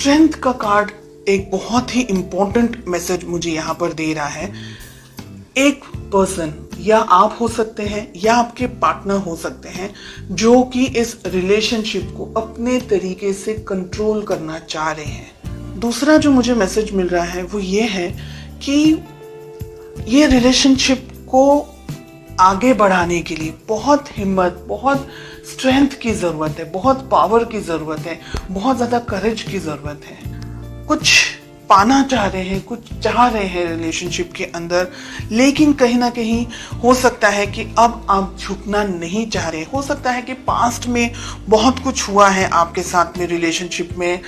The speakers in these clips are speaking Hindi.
स्ट्रेंथ का कार्ड एक बहुत ही इंपॉर्टेंट मैसेज मुझे यहाँ पर दे रहा है। एक पर्सन, या आप हो सकते हैं या आपके पार्टनर हो सकते हैं, जो कि इस रिलेशनशिप को अपने तरीके से कंट्रोल करना चाह रहे हैं। दूसरा जो मुझे मैसेज मिल रहा है वो ये है कि ये रिलेशनशिप को आगे बढ़ाने के लिए बहुत हिम्मत, बहुत स्ट्रेंथ की ज़रूरत है, बहुत पावर की ज़रूरत है, बहुत ज़्यादा करेज की ज़रूरत है। कुछ पाना चाह रहे हैं, कुछ चाह रहे हैं रिलेशनशिप के अंदर, लेकिन कहीं ना कहीं हो सकता है कि अब आप झुकना नहीं चाह रहे। हो सकता है कि पास्ट में बहुत कुछ हुआ है आपके साथ में रिलेशनशिप में,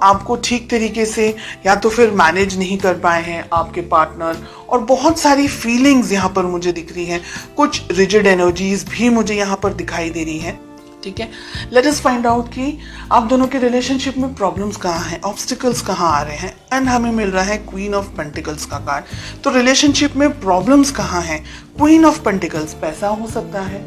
आपको ठीक तरीके से या तो फिर मैनेज नहीं कर पाए हैं आपके पार्टनर, और बहुत सारी फीलिंग्स यहाँ पर मुझे दिख रही हैं। कुछ रिजिड एनर्जीज भी मुझे यहाँ पर दिखाई दे रही हैं। ठीक है, लेट अस फाइंड आउट कि आप दोनों के रिलेशनशिप में प्रॉब्लम्स कहाँ हैं, ऑब्स्टिकल्स कहाँ आ रहे हैं। एंड हमें मिल रहा है क्वीन ऑफ पेंटिकल्स का कार्ड। तो रिलेशनशिप में प्रॉब्लम्स कहाँ हैं? क्वीन ऑफ पेंटिकल्स, पैसा हो सकता है।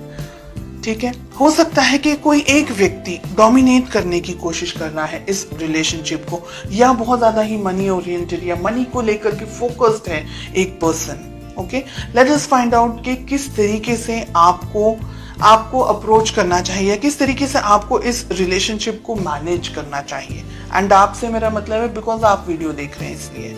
ठीक है, हो सकता है कि कोई एक व्यक्ति डोमिनेट करने की कोशिश कर रहा है इस रिलेशनशिप को, या बहुत ज्यादा ही मनी ओरिएंटेड या मनी को लेकर के फोकस्ड है एक person. Okay, let us find out कि किस तरीके से आपको अप्रोच करना चाहिए, किस तरीके से आपको इस रिलेशनशिप को मैनेज करना चाहिए। एंड आपसे मेरा मतलब है बिकॉज आप वीडियो देख रहे हैं इसलिए।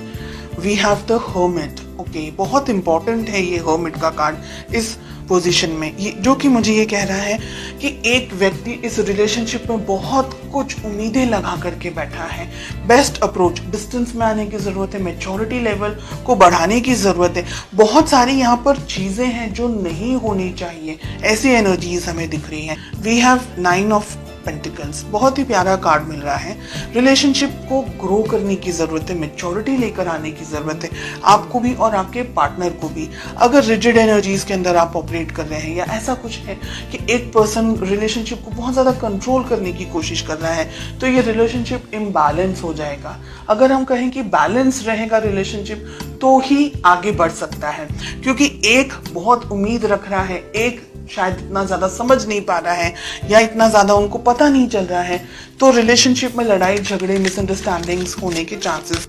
We have the hermit. Okay, बहुत इंपॉर्टेंट है ये हर्मिट का कार्ड इस पोजीशन में, ये जो कि मुझे ये कह रहा है कि एक व्यक्ति इस रिलेशनशिप में बहुत कुछ उम्मीदें लगा करके बैठा है। बेस्ट अप्रोच, डिस्टेंस में आने की जरूरत है, मैच्योरिटी लेवल को बढ़ाने की जरूरत है। बहुत सारी यहाँ पर चीजें हैं जो नहीं होनी चाहिए, ऐसी एनर्जीज हमें दिख रही हैं। वी हैव 9 ऑफ पेंटिकल्स, बहुत ही प्यारा कार्ड मिल रहा है। रिलेशनशिप को ग्रो करने की जरूरत है, मैच्योरिटी लेकर आने की जरूरत है, आपको भी और आपके पार्टनर को भी। अगर रिजिड एनर्जीज के अंदर आप ऑपरेट कर रहे हैं, या ऐसा कुछ है कि एक पर्सन रिलेशनशिप को बहुत ज्यादा कंट्रोल करने की कोशिश कर रहा है, तो ये रिलेशनशिप इम्बैलेंस हो जाएगा। अगर हम कहें कि बैलेंस रहेगा रिलेशनशिप, तो ही आगे बढ़ सकता है, क्योंकि एक बहुत उम्मीद रख रहा है, एक शायद इतना ज्यादा समझ नहीं पा रहा है, या इतना ज्यादा उनको पता नहीं चल रहा है, तो रिलेशनशिप में लड़ाई झगड़े, मिसअंडरस्टैंडिंग्स होने के चांसेस।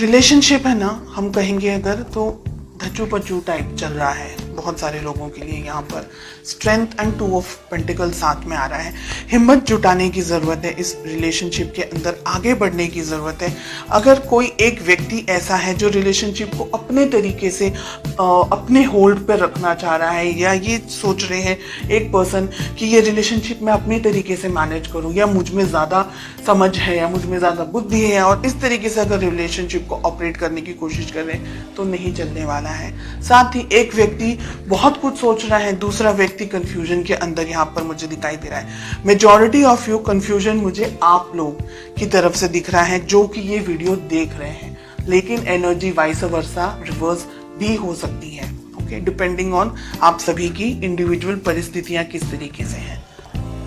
रिलेशनशिप है ना, हम कहेंगे अगर, तो धचू पचू टाइप चल रहा है बहुत सारे लोगों के लिए। यहाँ पर स्ट्रेंथ एंड 2 ऑफ पेंटिकल साथ में आ रहा है। हिम्मत जुटाने की जरूरत है, इस रिलेशनशिप के अंदर आगे बढ़ने की जरूरत है। अगर कोई एक व्यक्ति ऐसा है जो रिलेशनशिप को अपने तरीके से अपने होल्ड पर रखना चाह रहा है, या ये सोच रहे हैं एक पर्सन कि ये रिलेशनशिप मैं अपने तरीके से मैनेज करूं, या मुझ में ज्यादा समझ है, या मुझ में ज्यादा बुद्धि है, और इस तरीके से अगर रिलेशनशिप को ऑपरेट करने की कोशिश कर रहे हैं, तो नहीं चलने वाला है। साथ ही एक व्यक्ति बहुत कुछ सोच रहा है, दूसरा व्यक्ति कंफ्यूजन के अंदर यहाँ पर मुझे दिखाई दे रहा है। मेजॉरिटी ऑफ यू कंफ्यूजन मुझे आप लोग की तरफ से दिख रहा है जो कि ये वीडियो देख रहे हैं, लेकिन एनर्जी वाइस वर्सा रिवर्स भी हो सकती है। ओके, डिपेंडिंग ऑन आप सभी की इंडिविजुअल परिस्थितियां किस तरीके से हैं।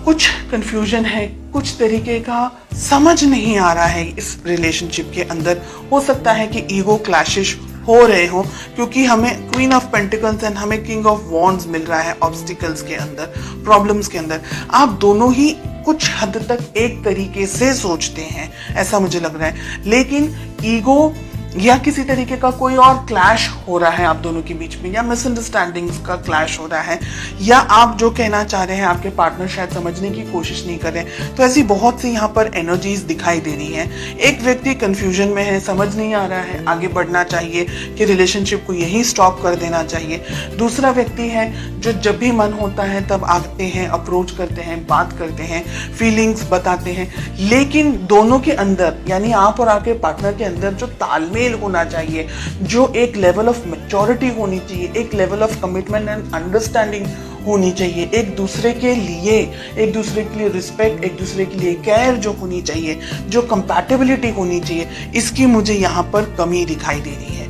कुछ कंफ्यूजन है, कुछ तरीके का समझ नहीं आ रहा है इस रिलेशनशिप के अंदर। हो सकता है कि ईगो क्लैशेस हो रहे हो, क्योंकि हमें क्वीन ऑफ पेंटिकल्स एंड हमें किंग ऑफ वॉन्ड्स मिल रहा है ऑब्स्टिकल्स के अंदर, प्रॉब्लम्स के अंदर। आप दोनों ही कुछ हद तक एक तरीके से सोचते हैं, ऐसा मुझे लग रहा है, लेकिन ईगो या किसी तरीके का कोई और क्लैश हो रहा है आप दोनों के बीच में, या मिसअंडरस्टैंडिंग्स का क्लैश हो रहा है, या आप जो कहना चाह रहे हैं आपके पार्टनर शायद समझने की कोशिश नहीं कर रहे। तो ऐसी बहुत सी यहाँ पर एनर्जीज दिखाई दे रही हैं। एक व्यक्ति कंफ्यूजन में है, समझ नहीं आ रहा है, आगे बढ़ना चाहिए कि रिलेशनशिप को यहीं स्टॉप कर देना चाहिए। दूसरा व्यक्ति है जो जब भी मन होता है तब आते हैं, अप्रोच करते हैं, बात करते हैं, फीलिंग्स बताते हैं, लेकिन दोनों के अंदर, यानी आप और आपके पार्टनर के अंदर जो तालमेल होना चाहिए, जो एक लेवल ऑफ मैच्योरिटी होनी चाहिए, एक level of commitment and understanding होनी चाहिए, एक दूसरे के लिए रिस्पेक्ट, एक दूसरे के लिए केयर जो होनी चाहिए, जो कंपैटिबिलिटी होनी चाहिए, इसकी मुझे यहाँ पर कमी दिखाई दे रही है।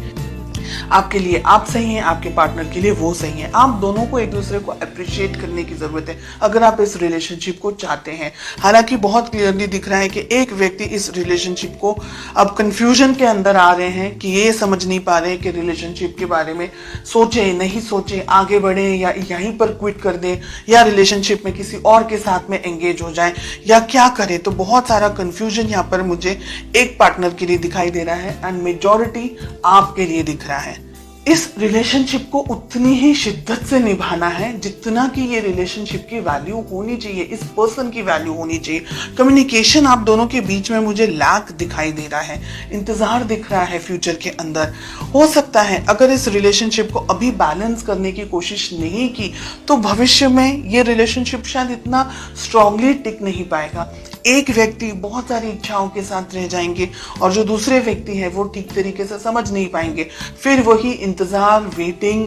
आपके लिए आप सही हैं, आपके पार्टनर के लिए वो सही है। आप दोनों को एक दूसरे को अप्रिशिएट करने की जरूरत है अगर आप इस रिलेशनशिप को चाहते हैं। हालांकि बहुत क्लियरली दिख रहा है कि एक व्यक्ति इस रिलेशनशिप को अब कंफ्यूजन के अंदर आ रहे हैं कि ये समझ नहीं पा रहे कि रिलेशनशिप के बारे में सोचे नहीं सोचे, आगे बढ़े या यहीं पर क्विट कर दे या रिलेशनशिप में किसी और के साथ में एंगेज हो जाए या क्या करे। तो बहुत सारा कंफ्यूजन यहाँ पर मुझे एक पार्टनर के लिए दिखाई दे रहा है एंड मेजॉरिटी आपके लिए दिख रहा है। इस रिलेशनशिप को उतनी ही शिद्दत से निभाना है जितना कि ये रिलेशनशिप की वैल्यू होनी चाहिए, इस पर्सन की वैल्यू होनी चाहिए। कम्युनिकेशन आप दोनों के बीच में मुझे लैक दिखाई दे रहा है, इंतजार दिख रहा है फ्यूचर के अंदर। हो सकता है अगर इस रिलेशनशिप को अभी बैलेंस करने की कोशिश नहीं की तो भविष्य में ये रिलेशनशिप शायद इतना स्ट्रांगली टिक नहीं पाएगा। एक व्यक्ति बहुत सारी इच्छाओं के साथ रह जाएंगे और जो दूसरे व्यक्ति है वो ठीक तरीके से समझ नहीं पाएंगे। फिर वही इंतजार, वेटिंग,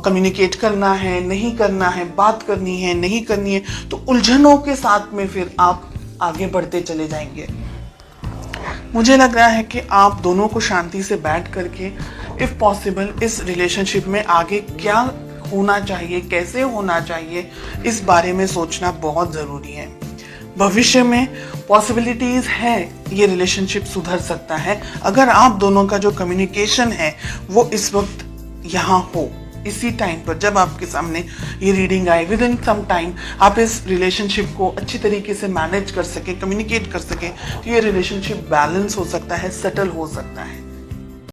कम्युनिकेट करना है नहीं करना है, बात करनी है नहीं करनी है, तो उलझनों के साथ में फिर आप आगे बढ़ते चले जाएंगे। मुझे लग रहा है कि आप दोनों को शांति से बैठ करके इफ पॉसिबल इस रिलेशनशिप में आगे क्या होना चाहिए, कैसे होना चाहिए, इस बारे में सोचना बहुत जरूरी है। भविष्य में पॉसिबिलिटीज है ये रिलेशनशिप सुधर सकता है अगर आप दोनों का जो कम्युनिकेशन है वो इस वक्त यहाँ हो। इसी टाइम पर जब आपके सामने ये रीडिंग आए, विद इन सम टाइम आप इस रिलेशनशिप को अच्छी तरीके से मैनेज कर सके, कम्युनिकेट कर सके, तो ये रिलेशनशिप बैलेंस हो सकता है, सेटल हो सकता है।